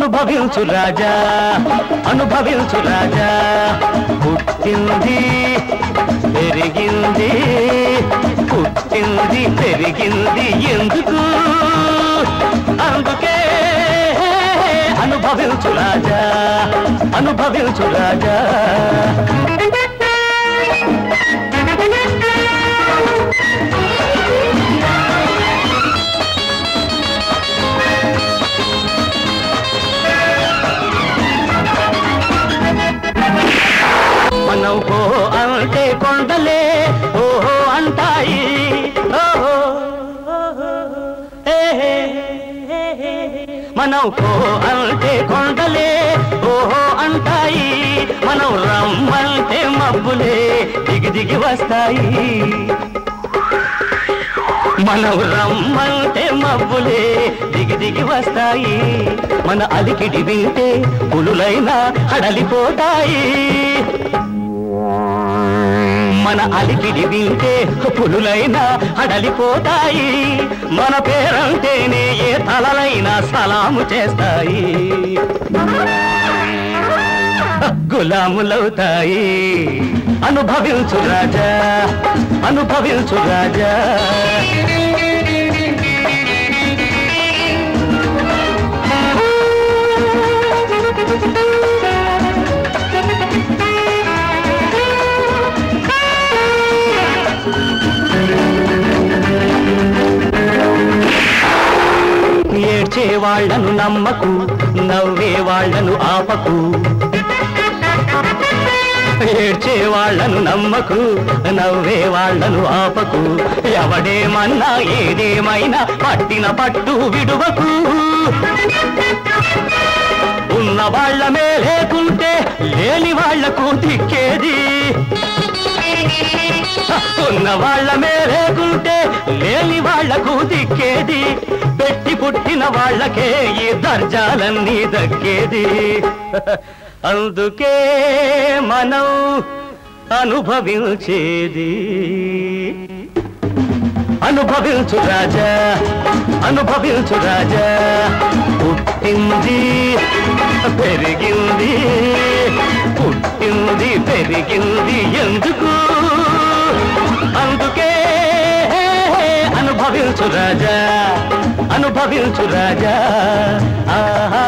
అనుభవించు రాజా అనుభవించు రాజా పుట్టింది పెరిగింది పుట్టింది పెరిగింది ఎందుకు అందుకే అనుభవించు రాజా అనుభవించు రాజా మనం పో అంటే కొండలే ఓహో అంటాయి ఓహో మనం పో అంటే కొండలే ఓహో అంటాయి మనం రమ్మంటే మబ్బులే దిగి దిగి వస్తాయి మనం రమ్మంటే మబ్బులే దిగి దిగి వస్తాయి మన అలికిడి వింటే పులులైనా హడలిపోతాయి మన అలికిడి వింటే పులులైనా హడలిపోతాయి మన పేరంటేనే ఏ తలలైనా సలాము చేస్తాయి గులాములవుతాయి అనుభవించు రాజా అనుభవించు రాజా ఏడ్చే వాళ్లను నమ్మకు నవ్వే వాళ్లను ఆపకు ఏడ్చే వాళ్లను నమ్మకు నవ్వే వాళ్లను ఆపకు ఎవడేమన్నా ఏదేమైనా పట్టిన పట్టు విడువకు ఉన్న వాళ్లమే లేకుంటే లేని వాళ్లకు దిక్కేది ఉన్న వాళ్లమే లేకుంటే లేని వాళ్లకు దిక్కేది పెట్టి పుట్టిన వాళ్లకే ఈ దర్జాలన్నీ దక్కేది అందుకే మనం అనుభవించేది అనుభవించు రాజా అనుభవించు రాజా పుట్టింది పెరిగింది పుట్టింది పెరిగింది ఎందుకు అందుకే అనుభవించు రాజా అనుభవించు రాజా ఆహా